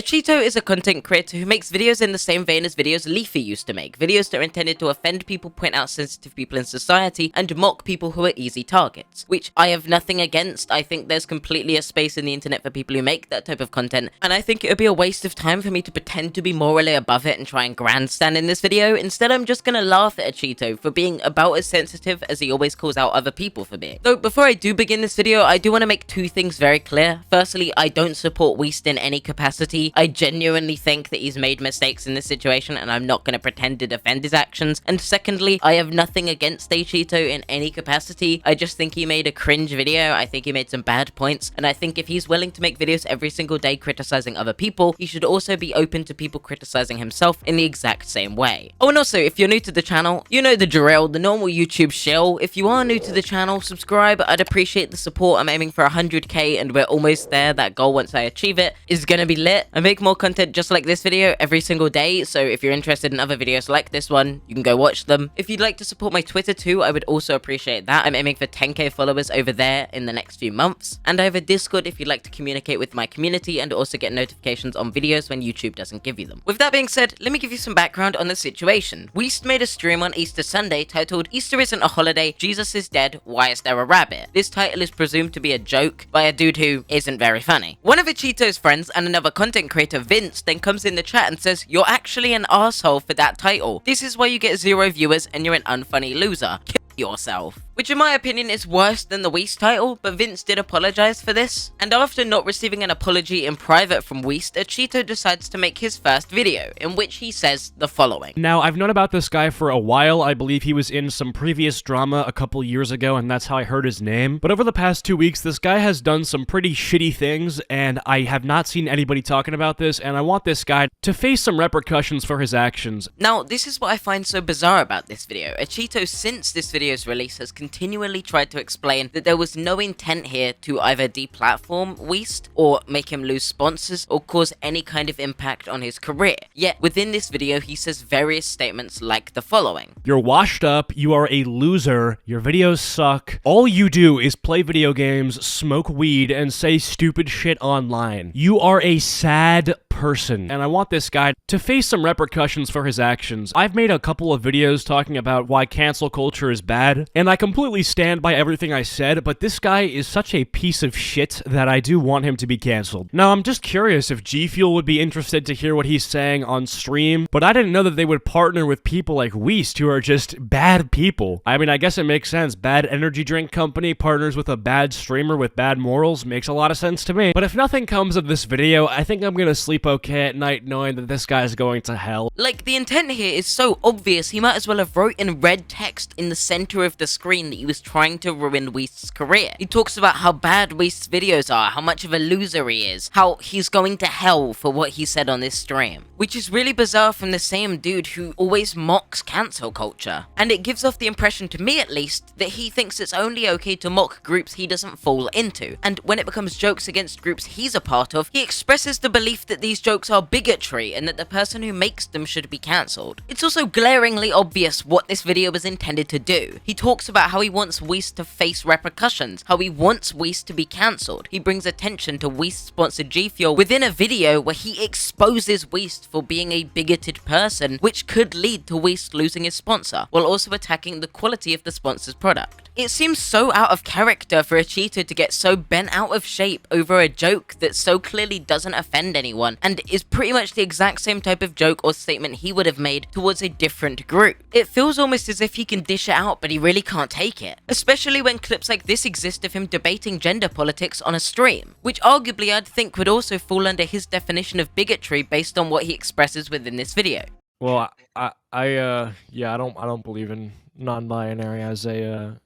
Cheeto is a content creator who makes videos in the same vein as videos Leafy used to make, videos that are intended to offend people, point out sensitive people in society, and mock people who are easy targets, which I have nothing against. I think there's completely a space in the internet for people who make that type of content, and I think it would be a waste of time for me to pretend to be morally above it and try and grandstand in this video. Instead, I'm just gonna laugh at Cheeto for being about as sensitive as he always calls out other people for being. Though, before I do begin this video, I do want to make two things very clear. Firstly, I don't support Weast in any capacity. I genuinely think that he's made mistakes in this situation, and I'm not going to pretend to defend his actions. And secondly, I have nothing against Cheeto in any capacity. I just think he made a cringe video. I think he made some bad points, and I think if he's willing to make videos every single day criticizing other people, he should also be open to people criticizing himself in the exact same way. Oh, and also, if you're new to the channel, you know the drill, the normal YouTube shill. If you are new to the channel, subscribe. I'd appreciate the support. I'm aiming for 100k, and we're almost there. That goal, once I achieve it, is gonna be lit. I make more content just like this video every single day, so if you're interested in other videos like this one, you can go watch them. If you'd like to support my Twitter too, I would also appreciate that. I'm aiming for 10k followers over there in the next few months, and I have a Discord if you'd like to communicate with my community and also get notifications on videos when YouTube doesn't give you them. With that being said, let me give you some background on the situation. Weast made a stream on Easter Sunday titled "Easter Isn't a Holiday, Jesus is Dead, Why Is There a Rabbit?" This title is presumed to be a joke by a dude who isn't very funny. One of Cheeto's friends and another content creator, Vince, then comes in the chat and says, "You're actually an asshole for that title. This is why you get 0 viewers and you're an unfunny loser. Kill yourself." Which in my opinion is worse than the Weast title, but Vince did apologize for this. And after not receiving an apology in private from Weast, Cheeto decides to make his first video, in which he says the following. Now, I've known about this guy for a while. I believe he was in some previous drama a couple years ago, and that's how I heard his name. But over the past 2 weeks, this guy has done some pretty shitty things, and I have not seen anybody talking about this, and I want this guy to face some repercussions for his actions. Now, this is what I find so bizarre about this video. Cheeto, since this video's release, has continually tried to explain that there was no intent here to either deplatform Weast, or make him lose sponsors, or cause any kind of impact on his career. Yet, within this video, he says various statements like the following. You're washed up, you are a loser, your videos suck, all you do is play video games, smoke weed, and say stupid shit online. You are a sad person, and I want this guy to face some repercussions for his actions. I've made a couple of videos talking about why cancel culture is bad, and I completely stand by everything I said, but this guy is such a piece of shit that I do want him to be canceled. Now, I'm just curious if G Fuel would be interested to hear what he's saying on stream, but I didn't know that they would partner with people like Weast, who are just bad people. I mean, I guess it makes sense. Bad energy drink company partners with a bad streamer with bad morals makes a lot of sense to me. But if nothing comes of this video, I think I'm gonna sleep okay at night knowing that this guy's going to hell. Like, the intent here is so obvious, he might as well have wrote in red text in the center of the screen that he was trying to ruin Weast's career. He talks about how bad Weast's videos are, how much of a loser he is, how he's going to hell for what he said on this stream. Which is really bizarre from the same dude who always mocks cancel culture. And it gives off the impression, to me at least, that he thinks it's only okay to mock groups he doesn't fall into. And when it becomes jokes against groups he's a part of, he expresses the belief that these jokes are bigotry and that the person who makes them should be cancelled. It's also glaringly obvious what this video was intended to do. He talks about how he wants Weast to face repercussions, how he wants Weast to be cancelled. He brings attention to Weast-sponsored G Fuel within a video where he exposes Weast for being a bigoted person, which could lead to Weast losing his sponsor, while also attacking the quality of the sponsor's product. It seems so out of character for Cheeto to get so bent out of shape over a joke that so clearly doesn't offend anyone, and is pretty much the exact same type of joke or statement he would have made towards a different group. It feels almost as if he can dish it out, but he really can't take it. Especially when clips like this exist of him debating gender politics on a stream, which arguably I'd think would also fall under his definition of bigotry based on what he expresses within this video. Well, yeah, I don't believe in non-binary as a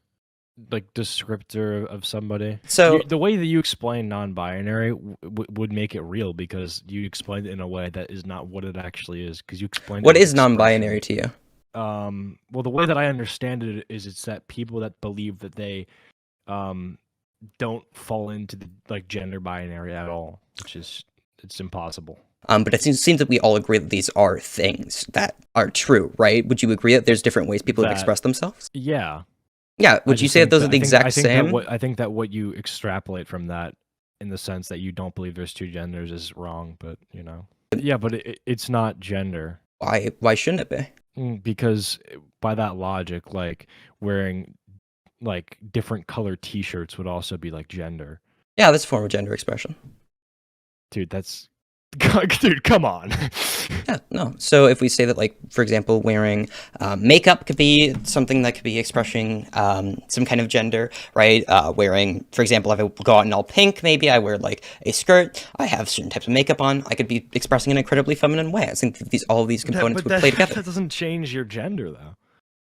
like descriptor of somebody. So the way that you explain non-binary would make it real, because you explained it in a way that is not what it actually is. Because you explained what is non-binary to you? Well, the way that I understand it is it's that people that believe that they don't fall into the like gender binary at all, which is it's impossible. But it seems that we all agree that these are things that are true, right? Would you agree that there's different ways people express themselves? Yeah. Yeah, would you say that those are the exact same? I think that what you extrapolate from that in the sense that you don't believe there's two genders is wrong, but you know. Yeah, but it's not gender. Why shouldn't it be? Because by that logic, like wearing like different colored t-shirts would also be like gender. Yeah, that's a form of gender expression. Dude, that's dude, come on. Yeah, no. So if we say that, like, for example, wearing makeup could be something that could be expressing some kind of gender, right? Wearing, for example, if I go out in all pink, maybe I wear like a skirt, I have certain types of makeup on, I could be expressing an incredibly feminine way. I think that all of these components would play together. That doesn't change your gender, though.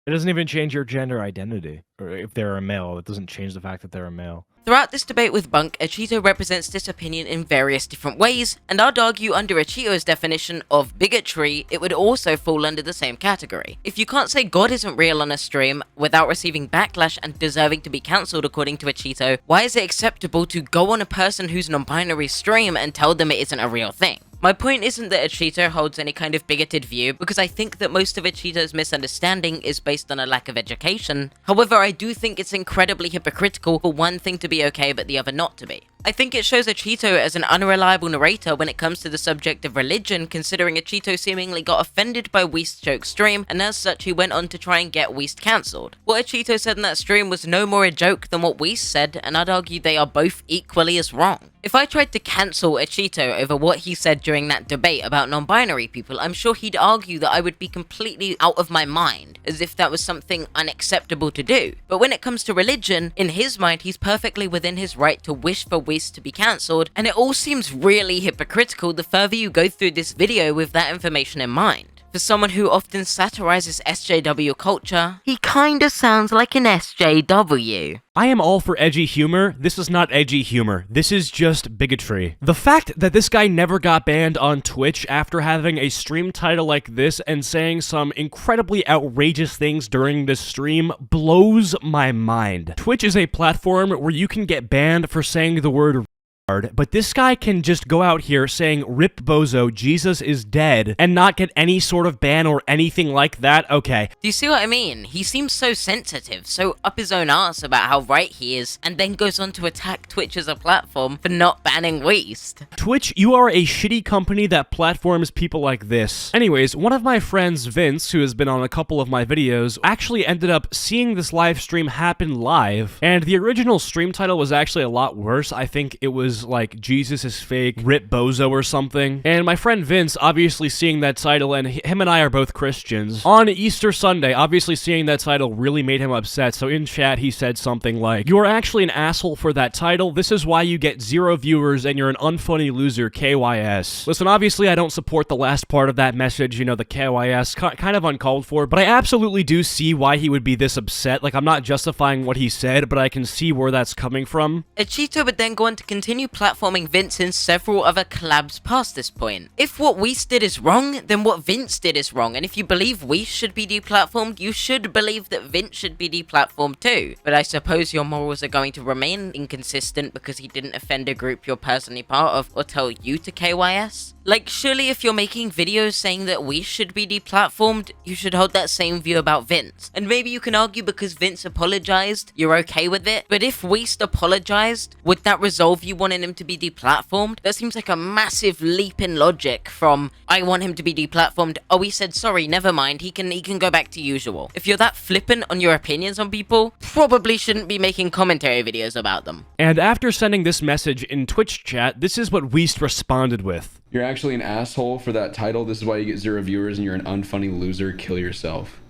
It doesn't even change your gender identity. Or if they're a male, it doesn't change the fact that they're a male. Throughout this debate with Bunk, Achito represents this opinion in various different ways, and I'd argue under Achito's definition of bigotry, it would also fall under the same category. If you can't say God isn't real on a stream without receiving backlash and deserving to be cancelled according to Achito, why is it acceptable to go on a person who's non-binary stream and tell them it isn't a real thing? My point isn't that Achito holds any kind of bigoted view, because I think that most of Achito's misunderstanding is based on a lack of education. However, I do think it's incredibly hypocritical for one thing to be okay but the other not to be. I think it shows Achito as an unreliable narrator when it comes to the subject of religion, considering Achito seemingly got offended by Weast's joke stream, and as such he went on to try and get Weast cancelled. What Achito said in that stream was no more a joke than what Weast said, and I'd argue they are both equally as wrong. If I tried to cancel Achito over what he said during that debate about non-binary people, I'm sure he'd argue that I would be completely out of my mind, as if that was something unacceptable to do. But when it comes to religion, in his mind he's perfectly within his right to wish for Weast to be cancelled, and it all seems really hypocritical the further you go through this video with that information in mind. For someone who often satirizes SJW culture, he kinda sounds like an SJW. I am all for edgy humor. This is not edgy humor. This is just bigotry. The fact that this guy never got banned on Twitch after having a stream title like this and saying some incredibly outrageous things during this stream blows my mind. Twitch is a platform where you can get banned for saying the word but this guy can just go out here saying, "Rip Bozo, Jesus is dead," and not get any sort of ban or anything like that. Okay. Do you see what I mean? He seems so sensitive, so up his own ass about how right he is, and then goes on to attack Twitch as a platform for not banning Weast. Twitch, you are a shitty company that platforms people like this. Anyways, one of my friends, Vince, who has been on a couple of my videos, actually ended up seeing this live stream happen live, and the original stream title was actually a lot worse. I think it was like Jesus is fake, Rip Bozo or something. And my friend Vince, obviously seeing that title, and him and I are both Christians, on Easter Sunday, obviously seeing that title really made him upset. So in chat, he said something like, "You are actually an asshole for that title. This is why you get 0 viewers and you're an unfunny loser, KYS." Listen, obviously I don't support the last part of that message, you know, the KYS, kind of uncalled for, but I absolutely do see why he would be this upset. Like, I'm not justifying what he said, but I can see where that's coming from. Achito would then go on to continue platforming Vince in several other collabs past this point. If what Weast did is wrong, then what Vince did is wrong, and if you believe Weast should be deplatformed, you should believe that Vince should be deplatformed too. But I suppose your morals are going to remain inconsistent because he didn't offend a group you're personally part of or tell you to KYS? Like, surely if you're making videos saying that Weast should be deplatformed, you should hold that same view about Vince. And maybe you can argue because Vince apologized, you're okay with it, but if Weast apologized, would that resolve you wanting him to be deplatformed? That seems like a massive leap in logic from, I want him to be deplatformed, oh, he said sorry, never mind, he can go back to usual. If you're that flippant on your opinions on people, probably shouldn't be making commentary videos about them. And after sending this message in Twitch chat, this is what Weast responded with. "You're actually an asshole for that title. This is why you get 0 viewers and you're an unfunny loser. Kill yourself."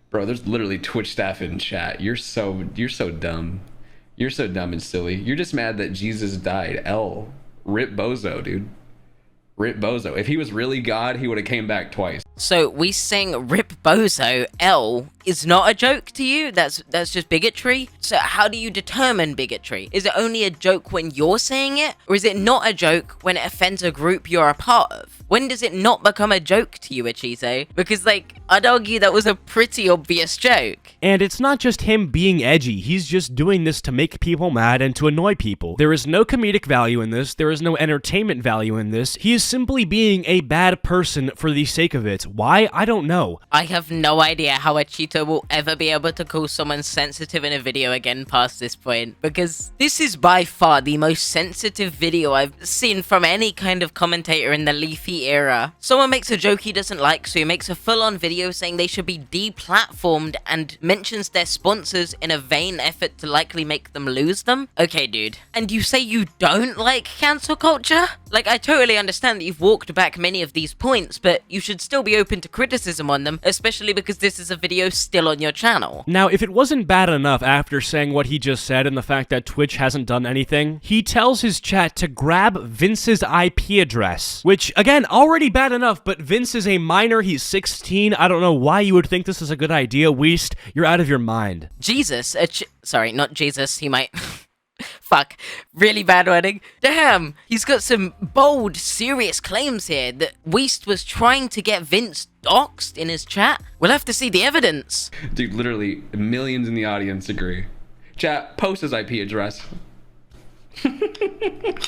Bro, there's literally Twitch staff in chat. You're so dumb. You're so dumb and silly. You're just mad that Jesus died. Rip Bozo, dude. Rip Bozo. If he was really God, he would have came back twice. So we saying Rip Bozo, is not a joke to you? That's just bigotry? So how do you determine bigotry? Is it only a joke when you're saying it? Or is it not a joke when it offends a group you're a part of? When does it not become a joke to you, Achito? Because, like, I'd argue that was a pretty obvious joke. And it's not just him being edgy, he's just doing this to make people mad and to annoy people. There is no comedic value in this, there is no entertainment value in this. He is simply being a bad person for the sake of it. Why? I don't know. I have no idea how a Cheeto will ever be able to call someone sensitive in a video again past this point, because this is by far the most sensitive video I've seen from any kind of commentator in the Leafy era. Someone makes a joke he doesn't like, so he makes a full-on video saying they should be deplatformed and mentions their sponsors in a vain effort to likely make them lose them. Okay, dude. And you say you don't like cancel culture? Like, I totally understand that you've walked back many of these points, but you should still be open to criticism on them, especially because this is a video still on your channel. Now, if it wasn't bad enough after saying what he just said and the fact that Twitch hasn't done anything, he tells his chat to grab Vince's IP address, which, again, already bad enough, but Vince is a minor, he's 16, I don't know why you would think this is a good idea, Weast, you're out of your mind. Jesus, sorry, not Jesus, he might... Fuck, really bad wording. Damn, he's got some bold, serious claims here that Weast was trying to get Vince doxxed in his chat. We'll have to see the evidence. Dude, literally millions in the audience agree. Chat, post his IP address.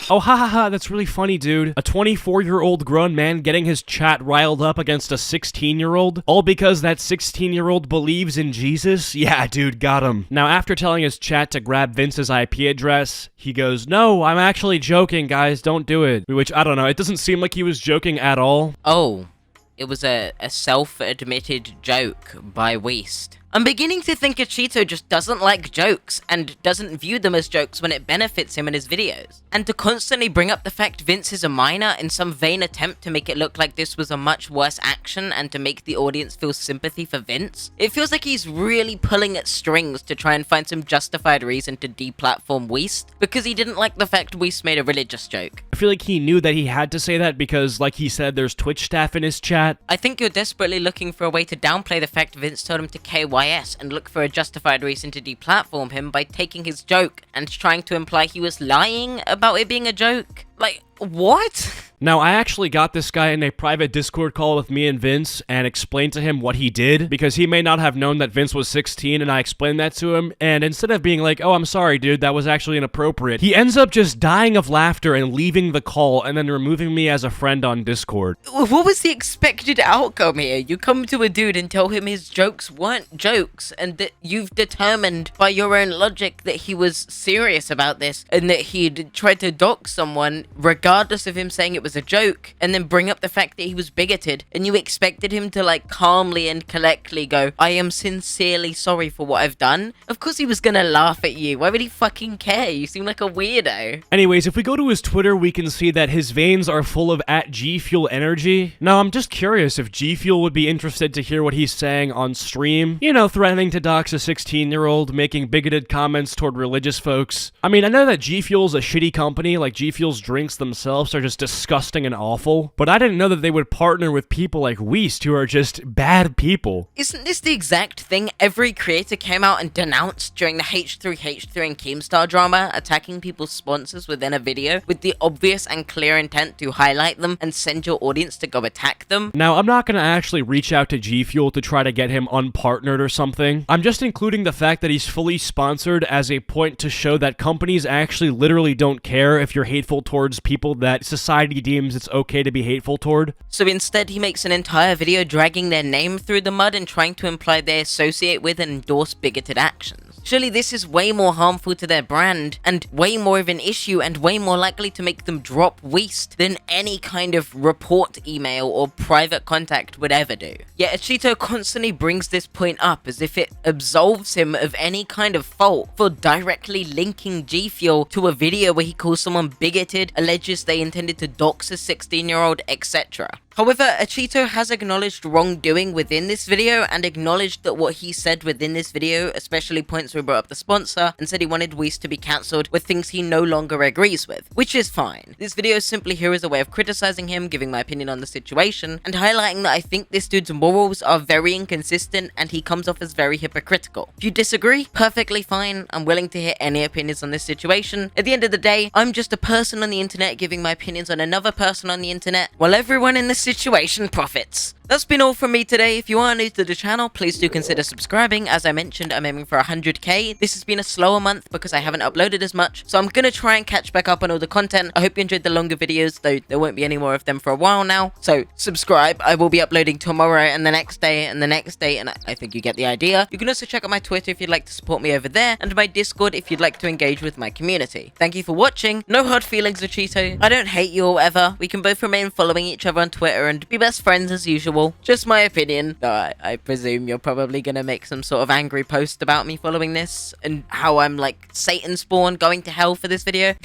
Oh, ha ha ha, that's really funny, dude. A 24-year-old grown man getting his chat riled up against a 16-year-old? All because that 16-year-old believes in Jesus? Yeah, dude, got him. Now, after telling his chat to grab Vince's IP address, he goes, "No, I'm actually joking, guys, don't do it." Which, I don't know, it doesn't seem like he was joking at all. Oh, it was a self-admitted joke by Weast. I'm beginning to think Cheeto just doesn't like jokes and doesn't view them as jokes when it benefits him in his videos. And to constantly bring up the fact Vince is a minor in some vain attempt to make it look like this was a much worse action and to make the audience feel sympathy for Vince, it feels like he's really pulling at strings to try and find some justified reason to deplatform Weast because he didn't like the fact Weast made a religious joke. I feel like he knew that he had to say that because, like he said, there's Twitch staff in his chat. I think you're desperately looking for a way to downplay the fact Vince told him to KYS and look for a justified reason to deplatform him by taking his joke and trying to imply he was lying about it being a joke. Like, what? Now, I actually got this guy in a private Discord call with me and Vince and explained to him what he did, because he may not have known that Vince was 16, and I explained that to him, and instead of being like, "Oh, I'm sorry, dude, that was actually inappropriate," he ends up just dying of laughter and leaving the call and then removing me as a friend on Discord. What was the expected outcome here? You come to a dude and tell him his jokes weren't jokes, and that you've determined by your own logic that he was serious about this, and that he'd tried to dox someone regardless of him saying it was a joke, and then bring up the fact that he was bigoted, and you expected him to like calmly and collectly go, "I am sincerely sorry for what I've done." Of course he was gonna laugh at you. Why would he fucking care? You seem like a weirdo. Anyways, if we go to his Twitter, we can see that his veins are full of @GFuel energy. Now, I'm just curious if GFuel would be interested to hear what he's saying on stream. You know, threatening to dox a 16-year-old, making bigoted comments toward religious folks. I mean, I know that GFuel's a shitty company, like GFuel's drinks themselves are just disgusting and awful, but I didn't know that they would partner with people like Weast who are just bad people. Isn't this the exact thing every creator came out and denounced during the H3H3 and Keemstar drama, attacking people's sponsors within a video with the obvious and clear intent to highlight them and send your audience to go attack them? Now, I'm not gonna actually reach out to GFuel to try to get him unpartnered or something. I'm just including the fact that he's fully sponsored as a point to show that companies actually literally don't care if you're hateful towards people that society deems it's okay to be hateful toward. So instead he makes an entire video dragging their name through the mud and trying to imply they associate with and endorse bigoted actions. Surely this is way more harmful to their brand, and way more of an issue, and way more likely to make them drop Weast than any kind of report email or private contact would ever do. Yet Cheeto constantly brings this point up as if it absolves him of any kind of fault for directly linking GFuel to a video where he calls someone bigoted, alleges they intended to dox a 16-year-old, etc. However, Cheeto has acknowledged wrongdoing within this video and acknowledged that what he said within this video, especially points where he brought up the sponsor and said he wanted Weast to be cancelled, were things he no longer agrees with, which is fine. This video is simply here as a way of criticizing him, giving my opinion on the situation, and highlighting that I think this dude's morals are very inconsistent and he comes off as very hypocritical. If you disagree, perfectly fine. I'm willing to hear any opinions on this situation. At the end of the day, I'm just a person on the internet giving my opinions on another person on the internet, while everyone in this situation profits. That's been all from me today. If you are new to the channel, please do consider subscribing. As I mentioned, I'm aiming for 100k. This has been a slower month because I haven't uploaded as much, so I'm gonna try and catch back up on all the content. I hope you enjoyed the longer videos, though there won't be any more of them for a while now. So subscribe. I will be uploading tomorrow and the next day and the next day, and I think you get the idea. You can also check out my Twitter if you'd like to support me over there, and my Discord if you'd like to engage with my community. Thank you for watching. No hard feelings, Cheeto. I don't hate you or whatever. We can both remain following each other on Twitter and be best friends as usual. Just my opinion. Though I presume you're probably gonna make some sort of angry post about me following this and how I'm like Satan spawn going to hell for this video.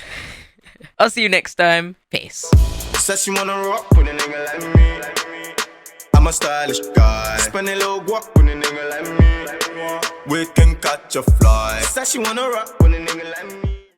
I'll see you next time. Peace. Said she wanna rock with a nigga like me. I'm a stylish guy. Spend a little guap with a nigga like me. We can catch a fly. Said she wanna rock with a nigga like me.